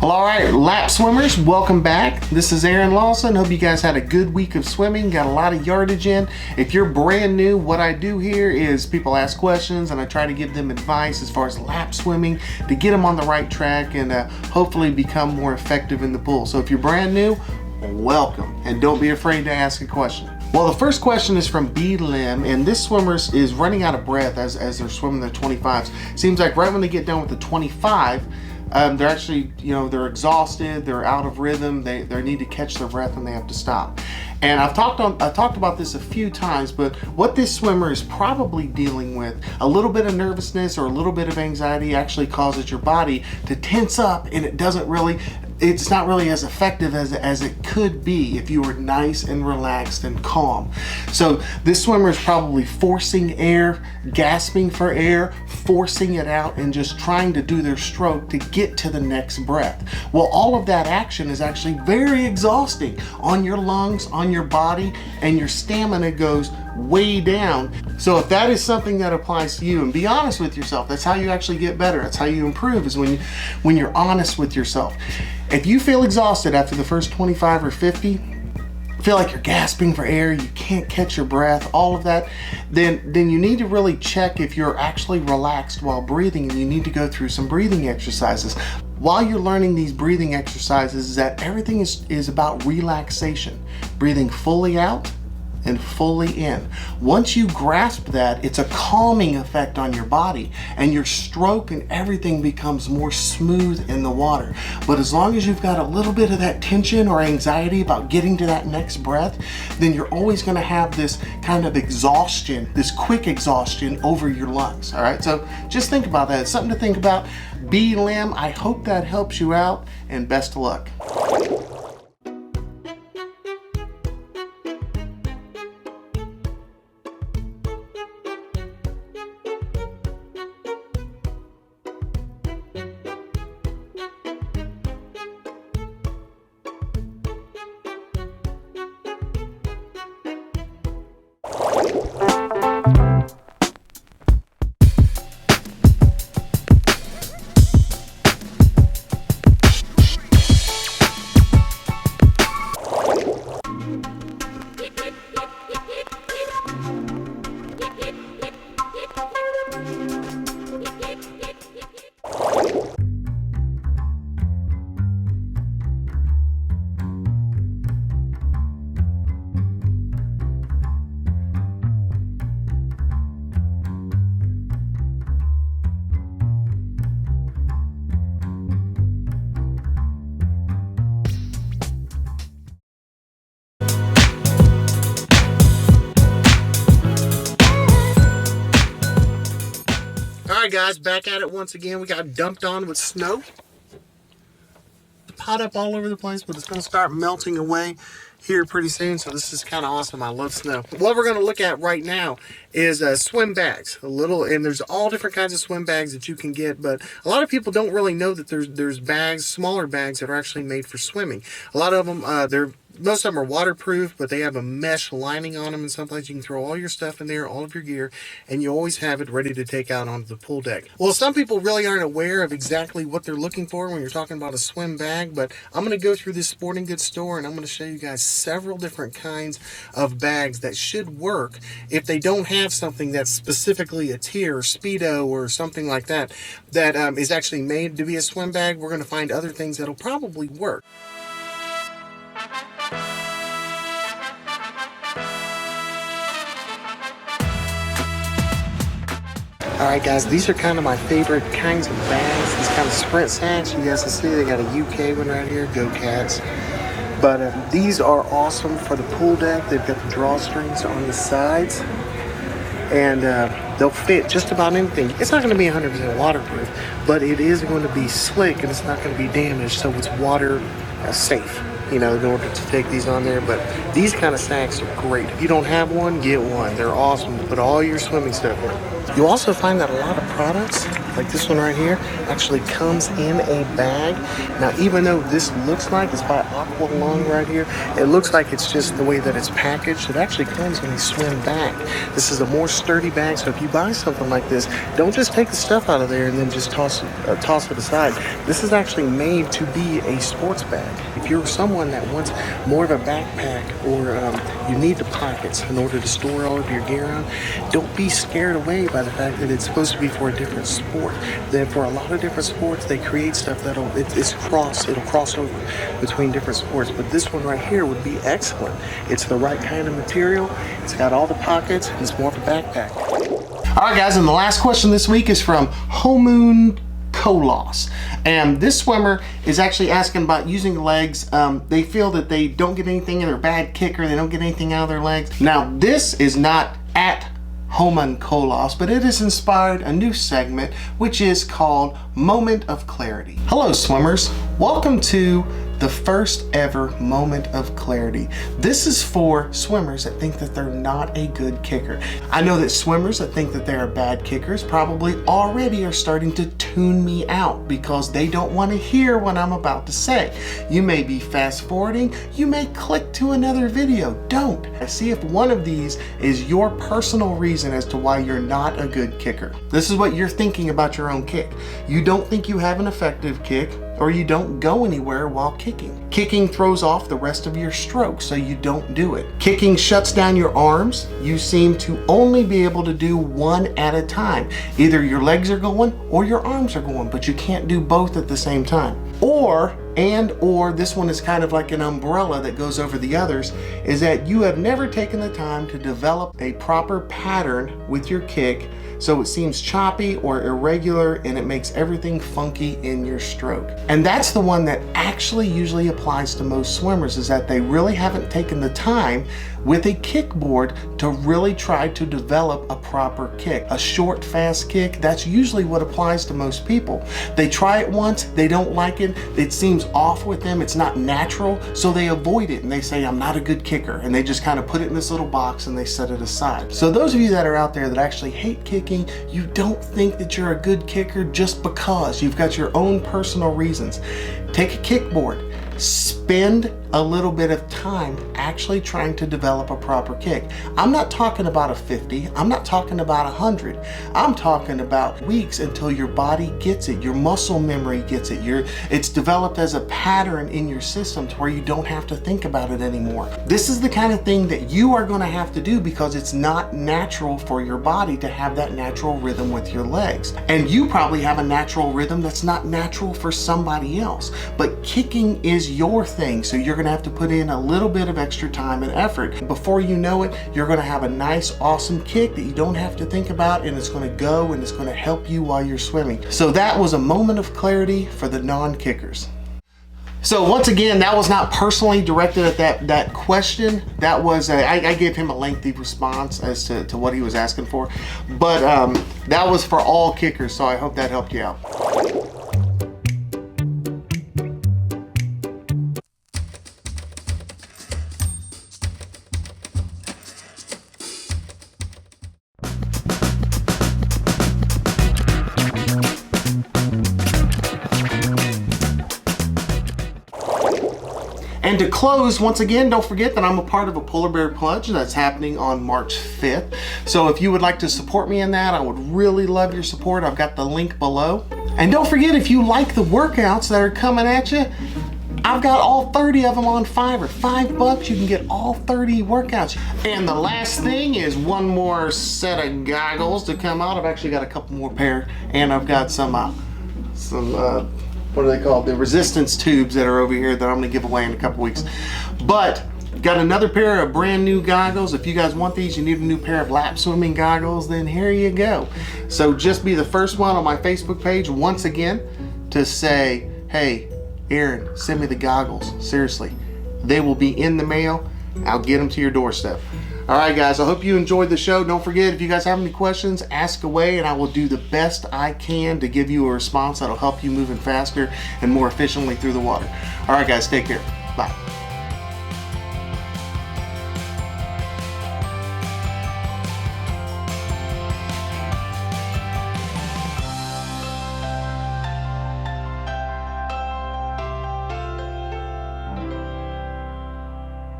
All right, lap swimmers, welcome back. This is Aaron Lawson. Hope you guys had a good week of swimming, got a lot of yardage in. If you're brand new, what I do here is people ask questions and I try to give them advice as far as lap swimming to get them on the right track and hopefully become more effective in the pool. So if you're brand new, welcome, and don't be afraid to ask a question. Well, the first question is from B. Lim, and this swimmer is running out of breath as they're swimming their 25s. Seems like right when they get done with the 25, they're actually, they're exhausted, they're out of rhythm, they need to catch their breath and they have to stop. And I've talked about this a few times, but what this swimmer is probably dealing with, a little bit of nervousness or a little bit of anxiety actually causes your body to tense up, and it's not really as effective as it could be if you were nice and relaxed and calm. So this swimmer is probably forcing air, gasping for air, forcing it out, and just trying to do their stroke to get to the next breath. Well, all of that action is actually very exhausting on your lungs, on your body, and your stamina goes way down. So if that is something that applies to you, and be honest with yourself, that's how you actually get better. That's how you improve, is when you're honest with yourself. If you feel exhausted after the first 25 or 50, feel like you're gasping for air, you can't catch your breath, all of that, then you need to really check if you're actually relaxed while breathing, and you need to go through some breathing exercises. While you're learning these breathing exercises, that everything is about relaxation, breathing fully out and fully in. Once you grasp that, it's a calming effect on your body, and your stroke and everything becomes more smooth in the water. But as long as you've got a little bit of that tension or anxiety about getting to that next breath, then you're always gonna have this kind of exhaustion, this quick exhaustion over your lungs, all right? So just think about that. It's something to think about. B. Lim, I hope that helps you out, and best of luck. Alright guys, back at it once again. We got dumped on with snow. Pot up all over the place, but it's going to start melting away here pretty soon, so this is kind of awesome. I love snow. What we're going to look at right now is swim bags. And there's all different kinds of swim bags that you can get, but a lot of people don't really know that there's bags, smaller bags that are actually made for swimming. A lot of them, most of them are waterproof, but they have a mesh lining on them. In some places you can throw all your stuff in there, all of your gear, and you always have it ready to take out onto the pool deck. Well, some people really aren't aware of exactly what they're looking for when you're talking about a swim bag, but I'm going to go through this sporting goods store and I'm going to show you guys several different kinds of bags that should work if they don't have something that's specifically a tier, Speedo, or something like that, that is actually made to be a swim bag. We're going to find other things that'll probably work. Alright guys, these are kind of my favorite kinds of bags, these kind of sprint sacks. You guys can see they got a UK one right here, Go Cats. But these are awesome for the pool deck. They've got the drawstrings on the sides, and they'll fit just about anything. It's not going to be 100% waterproof, but it is going to be slick and it's not going to be damaged, so it's water safe, in order to take these on there. But these kind of sacks are great. If you don't have one, get one. They're awesome to put all your swimming stuff in. You'll also find that a lot of products, like this one right here, actually comes in a bag. Now, even though this looks like it's by Aqua Lung right here, it looks like it's just the way that it's packaged. It actually comes in a swim bag. This is a more sturdy bag, so if you buy something like this, don't just take the stuff out of there and then just toss it aside. This is actually made to be a sports bag. If you're someone that wants more of a backpack, or you need the pockets in order to store all of your gear on, don't be scared away by the fact that it's supposed to be for a different sport. Then for a lot of different sports, they create stuff that'll cross over between different sports. But this one right here would be excellent. It's the right kind of material. It's got all the pockets, and it's more of a backpack. All right, guys, and the last question this week is from Homoon Kolos. And this swimmer is actually asking about using legs. They feel that they don't get anything in their bad kicker. They don't get anything out of their legs. Now, this is not at Homan Kolos, but it has inspired a new segment, which is called Moment of Clarity. Hello, swimmers. Welcome to the first ever Moment of Clarity. This is for swimmers that think that they're not a good kicker. I know that swimmers that think that they're bad kickers probably already are starting to tune me out because they don't want to hear what I'm about to say. You may be fast forwarding, you may click to another video. Don't. See if one of these is your personal reason as to why you're not a good kicker. This is what you're thinking about your own kick. You don't think you have an effective kick, or you don't go anywhere while kicking. Kicking throws off the rest of your stroke, so you don't do it. Kicking shuts down your arms. You seem to only be able to do one at a time. Either your legs are going or your arms are going, but you can't do both at the same time. Or this one is kind of like an umbrella that goes over the others, is that you have never taken the time to develop a proper pattern with your kick, so it seems choppy or irregular and it makes everything funky in your stroke. And that's the one that actually usually applies to most swimmers, is that they really haven't taken the time with a kickboard to really try to develop a proper kick. A short, fast kick, that's usually what applies to most people. They try it once, they don't like it seems off with them, it's not natural, so they avoid it and they say, I'm not a good kicker, and they just kind of put it in this little box and they set it aside. So those of you that are out there that actually hate kicking, you don't think that you're a good kicker just because you've got your own personal reasons. Take a kickboard, spend a little bit of time actually trying to develop a proper kick. I'm not talking about a 50, I'm not talking about 100. I'm talking about weeks until your body gets it, your muscle memory gets it, it's developed as a pattern in your system to where you don't have to think about it anymore. This is the kind of thing that you are going to have to do because it's not natural for your body to have that natural rhythm with your legs. And you probably have a natural rhythm that's not natural for somebody else. But kicking is your thing, so you're going to have to put in a little bit of extra time and effort. Before you know it, you're going to have a nice, awesome kick that you don't have to think about, and it's going to go and it's going to help you while you're swimming. So that was a moment of clarity for the non-kickers. So once again, that was not personally directed at that question. That was I gave him a lengthy response as to what he was asking for, but that was for all kickers, so I hope that helped you out. And to close, once again, don't forget that I'm a part of a polar bear plunge that's happening on March 5th. So if you would like to support me in that, I would really love your support. I've got the link below. And don't forget, if you like the workouts that are coming at you, I've got all 30 of them on Fiverr. $5, you can get all 30 workouts. And the last thing is one more set of goggles to come out. I've actually got a couple more pair, and I've got some what are they called? The resistance tubes that are over here that I'm gonna give away in a couple weeks. But got another pair of brand new goggles. If you guys want these, you need a new pair of lap swimming goggles, then here you go. So just be the first one on my Facebook page once again to say, hey, Aaron, send me the goggles. Seriously, they will be in the mail. I'll get them to your doorstep. All right, guys, I hope you enjoyed the show. Don't forget, if you guys have any questions, ask away, and I will do the best I can to give you a response that'll help you moving faster and more efficiently through the water. All right, guys, take care. Bye.